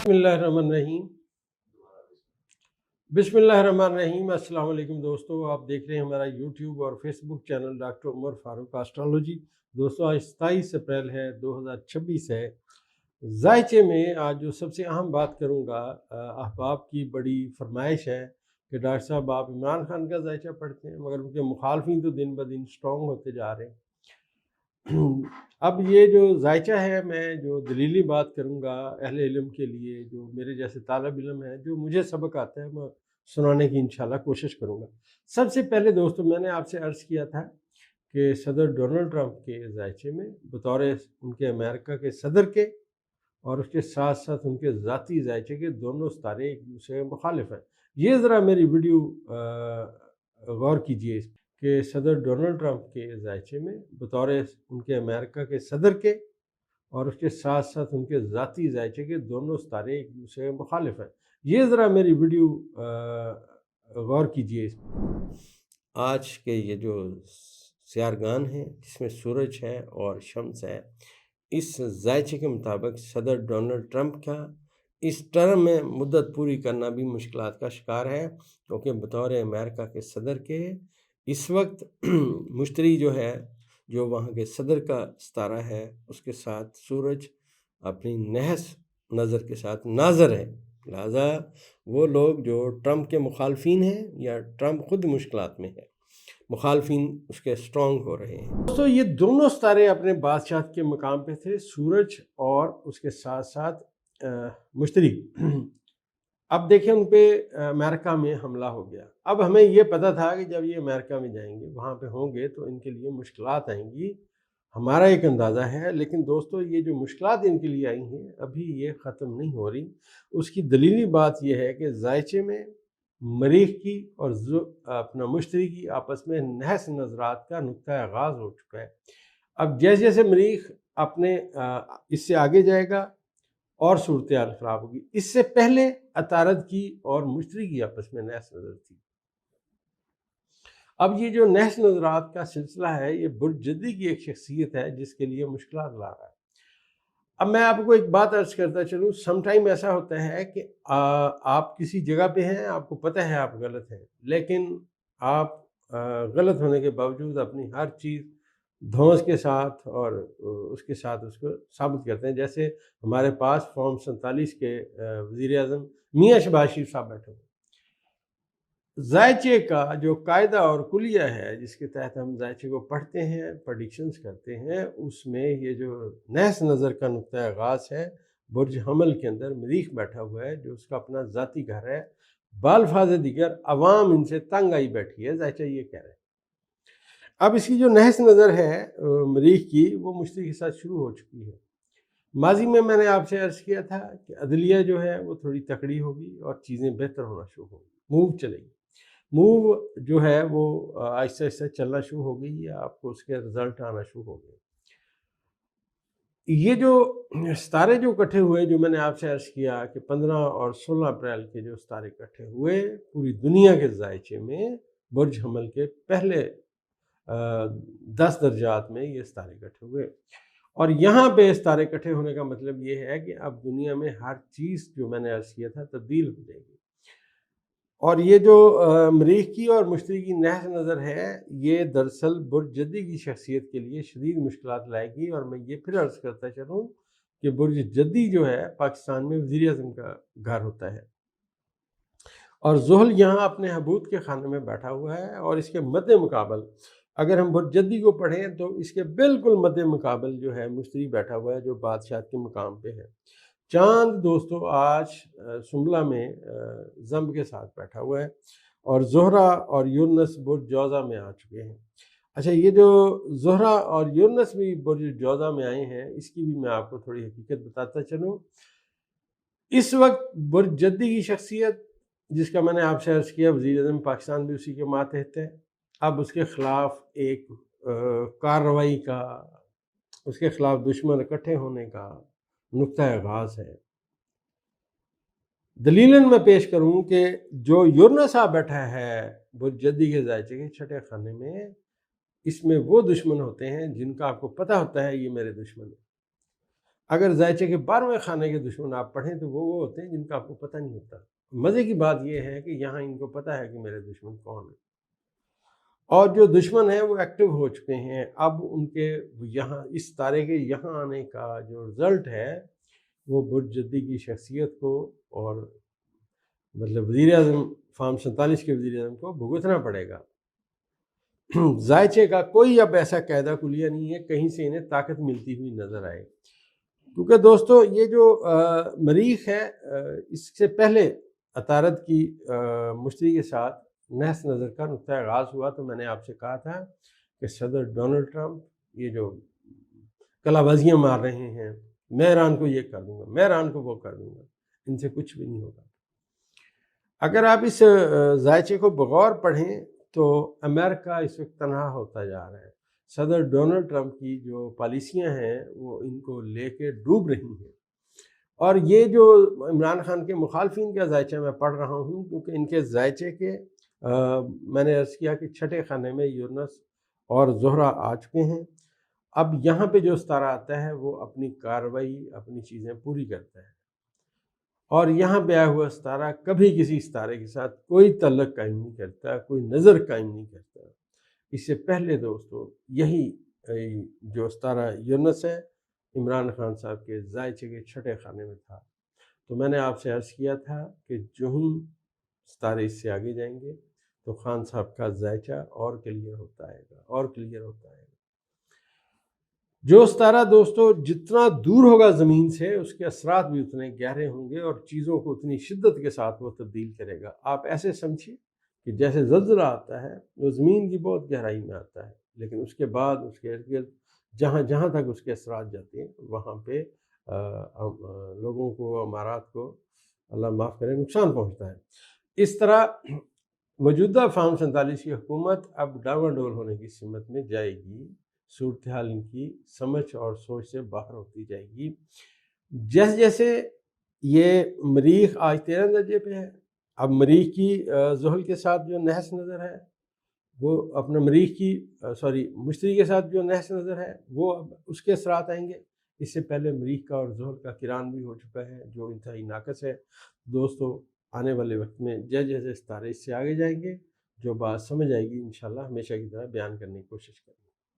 बिस्मिल्लाहिर्रहमानिर्रहीम। बिस्मिल्लाहिर्रहमानिर्रहीम। अस्सलाम वालेकुम दोस्तों, आप देख रहे हैं हमारा यूट्यूब और Facebook channel doctor Umar Farooq astrology. दोस्तों, आज 27 अप्रैल है, 2026 है। जायचे में आज जो सबसे अहम बात करूँगा, अहबाब की बड़ी फरमाइश है कि डॉक्टर साहब आप इमरान खान का जायचा पढ़ते हैं, मगर उनके मुखालफिन तो दिन ब दिन स्ट्रॉन्ग होते जा रहे हैं। अब ये जो जायचा है, मैं जो दलीली बात करूँगा अहले इल्म के लिए, जो मेरे जैसे तालिब इल्म है, जो मुझे सबक आता है, मैं सुनाने की इंशाल्लाह कोशिश करूँगा। सबसे पहले दोस्तों, मैंने आपसे अर्ज़ किया था कि सदर डोनाल्ड ट्रंप के जायचे में बतौर उनके अमेरिका के सदर के और उसके साथ साथ उनके ज़ाती जायचे के दोनों सितारे एक दूसरे के मुखालिफ हैं। ये ज़रा मेरी वीडियो गौर कीजिए कि सदर डोनाल्ड ट्रंप के जायचे में बतौर उनके अमेरिका के सदर के और उसके साथ साथ उनके ज़ाती जायचे के दोनों सितारे एक दूसरे के मुखालिफ हैं। ये ज़रा मेरी वीडियो गौर कीजिए। आज के ये जो सियारगान है, जिसमें सूरज है और शम्स है, इस जायचे के मुताबिक सदर डोनाल्ड ट्रंप का इस टर्म में मुद्दत पूरी करना भी मुश्किलात का शिकार है, क्योंकि बतौर अमेरिका के सदर के इस वक्त मुश्तरी जो है, जो वहाँ के सदर का सितारा है, उसके साथ सूरज अपनी नहस नज़र के साथ नाज़र है। लिहाजा वो लोग जो ट्रंप के मुखालफिन हैं या ट्रंप खुद मुश्किलात में है, मुखालफिन उसके स्ट्रॉन्ग हो रहे हैं। दोस्तों, ये दोनों सितारे अपने बादशाह के मकाम पे थे, सूरज और उसके साथ साथ मुश्तरी। अब देखें, उन पे अमेरिका में हमला हो गया। अब हमें ये पता था कि जब ये अमेरिका में जाएंगे, वहाँ पे होंगे, तो इनके लिए मुश्किलात आएंगी, हमारा एक अंदाज़ा है। लेकिन दोस्तों, ये जो मुश्किलात इनके लिए आई हैं, अभी ये ख़त्म नहीं हो रही। उसकी दलीली बात यह है कि जायचे में मरीख की और अपना मुश्तरी की आपस में नहस नज़रात का नुक्ता आगाज़ हो चुका है। अब जैसे जैसे मरीख अपने इससे आगे जाएगा और सूरत हाल ख़राब होगी। इससे पहले अतारद की और मुश्तरी की आपस में नहस नज़र थी। अब ये जो नहस नज़रात का सिलसिला है, ये बुर्ज जदी की एक शख्सियत है जिसके लिए मुश्किलात ला रहा है। अब मैं आपको एक बात अर्ज़ करता चलूँ, समटाइम ऐसा होता है कि आप किसी जगह पे हैं, आपको पता है आप गलत हैं, लेकिन आप गलत होने के बावजूद अपनी हर चीज़ धौंस के साथ और उसके साथ उसको साबित करते हैं। जैसे हमारे पास फॉर्म 47 के वज़ीर आज़म मियाँ शहबाज शरीफ साहब बैठे हुए। जायचे का जो कायदा और कुलिया है, जिसके तहत हम जायचे को पढ़ते हैं, प्रेडिक्शंस करते हैं, उसमें ये जो नहस नज़र का नुक्ता आगाज़ है, बुर्ज हमल के अंदर मरीख बैठा हुआ है, जो उसका अपना ज़ाती घर है। बालफाज दिगर अवाम इनसे तंग आई बैठी है, जायचा ये कह रहे हैं। अब इसकी जो नहस नज़र है मरीख की, वो मुश्तरी के साथ शुरू हो चुकी है। माजी में मैंने आपसे अर्ज़ किया था कि अदलिया जो है वो थोड़ी तकड़ी होगी और चीज़ें बेहतर होना शुरू होंगी, मूव चलेगी। मूव जो है वो आहिस्ता आहिस्ता चलना शुरू हो गई है, आपको उसके रिज़ल्ट आना शुरू हो गए। ये जो सितारे जो इकट्ठे हुए, जो मैंने आपसे अर्ज़ किया कि 15 और 16 अप्रैल के जो सितारे इकट्ठे हुए, पूरी दुनिया के जायचे में बुर्ज हमल के पहले 10 दर्जात में ये सितारे इकट्ठे हुए। और यहाँ पे सितारे इकट्ठे होने का मतलब ये है कि अब दुनिया में हर चीज़ जो मैंने अर्ज़ किया था तब्दील हो जाएगी। और ये जो मरीख की और मुश्तरी की नहस नज़र है, ये दरअसल बुर्ज जदी की शख्सियत के लिए शदीद मुश्किलात लाएगी। और मैं ये फिर अर्ज़ करता चलूँ कि बुर्ज जदी जो है पाकिस्तान में वज़ीर आज़म का घर होता है, और ज़ुहल यहाँ अपने हबूत के खाने में बैठा हुआ है। और इसके मद्दे मुकाबल अगर हम बुर्ज जदी को पढ़ें, तो इसके बिल्कुल मद्दे मुकाबल जो है मुश्तरी बैठा हुआ है, जो बादशाह के मकाम पे है। चाँद दोस्तों आज सुम्बला में ज़ंब के साथ बैठा हुआ है, और ज़ोहरा और यूरनस बुर्ज जौज़ा में आ चुके हैं। अच्छा, ये जो ज़ोहरा और यूरनस भी बुर्ज जौज़ा में आए हैं, इसकी भी मैं आपको थोड़ी हकीकत बताता चलूँ। इस वक्त बुर्ज जदी की शख्सियत, जिसका मैंने आपसे अर्ज़ किया वज़ीर आज़म पाकिस्तान भी उसी के मातहत है, अब उसके ख़िलाफ़ एक कार्रवाई का, उसके ख़िलाफ़ दुश्मन इकट्ठे होने का नुक्ता आगाज़ है। दलीलन मैं पेश करूँ कि जो यूरनस साहब बैठा है बुर्ज जदी के जायचे के छठे खाने में, इसमें वो दुश्मन होते हैं जिनका आपको पता होता है ये मेरे दुश्मन है। अगर ज़ायचे के 12वें खाने के दुश्मन आप पढ़ें तो वो होते हैं जिनका आपको पता नहीं होता। मज़े की बात ये है कि यहाँ इनको पता है कि मेरे दुश्मन कौन हैं, और जो दुश्मन हैं वो एक्टिव हो चुके हैं। अब उनके यहाँ इस तारे के यहाँ आने का जो रिज़ल्ट है वो बुर्जद्दी की शख्सियत को और मतलब वज़ीर-ए-आज़म फ़ार्म 47 के वज़ीर-ए-आज़म को भुगतना पड़ेगा। ज़ायचे का कोई अब ऐसा कायदा कुलिया नहीं है कहीं से इन्हें ताकत मिलती हुई नज़र आए। क्योंकि दोस्तों ये जो मरीख है, इससे पहले अतारद की मुश्तरी के साथ नहस नज़र का नुक्ता आगाज़ हुआ तो मैंने आपसे कहा था कि सदर डोनाल्ड ट्रंप ये जो कलाबाजियाँ मार रहे हैं, मैं ईरान को ये कर दूँगा, मैं ईरान को वो कर दूँगा, इनसे कुछ भी नहीं होगा। अगर आप इस ज़ायचे को बगौर पढ़ें तो अमेरिका इस वक्त तनहा होता जा रहा है। सदर डोनाल्ड ट्रंप की जो पॉलिसियाँ हैं वो इनको लेके डूब रही हैं, और ये जो इमरान खान के मुखालफिन का ज़ायचा मैं पढ़ रहा हूँ क्योंकि इनके ज़ायचे के मैंने अर्ज़ किया कि छठे खाने में यूरनस और ज़ोहरा आ चुके हैं। अब यहाँ पे जो सितारा आता है वो अपनी कार्रवाई, अपनी चीज़ें पूरी करता है, और यहाँ पे आया हुआ सितारा कभी किसी सितारे के साथ कोई तल्लुक़ कायम नहीं करता, कोई नज़र कायम नहीं करता। इससे पहले दोस्तों यही जो सितारा यूनुस है, इमरान खान साहब के ज़ायचे के छठे खाने में था। तो मैंने आपसे अर्ज़ किया था कि जो ही सितारे इससे आगे जाएंगे तो खान साहब का ज़ायचा और क्लियर होता आएगा, और क्लियर होता आएगा। जो सितारा दोस्तों जितना दूर होगा ज़मीन से उसके असरात भी उतने गहरे होंगे और चीज़ों को उतनी शिद्दत के साथ वो तब्दील करेगा। आप ऐसे समझिए कि जैसे ज़लज़ला आता है वो ज़मीन की बहुत गहराई में आता है, लेकिन उसके बाद उसके इर्द गिर्द जहाँ जहाँ तक उसके असरात जाते हैं वहाँ पे लोगों को, अमारात को अल्लाह माफ़ करे नुकसान पहुँचता है। इस तरह मौजूदा फ़ार्म 47 की हुकूमत अब डामाडोल होने की सिमत में जाएगी। सूरत हाल इनकी समझ और सोच से बाहर होती जाएगी। जैसे जैसे ये मरीख आज 13 दर्जे पे है, अब मरीख की ज़ुहल के साथ जो नहस नज़र है वो अपना मरीख की मुश्तरी के साथ जो नहस नज़र है वो अब उसके असरात आएंगे। इससे पहले मरीख का और ज़ुहल का किरान भी हो चुका है जो इंतहाई नाक़स है। दोस्तों आने वाले वक्त में जैसे जैसे सितारे इससे आगे जाएंगे जो बात समझ आएगी इंशाअल्लाह हमेशा की तरह बयान करने की कोशिश करेंगे।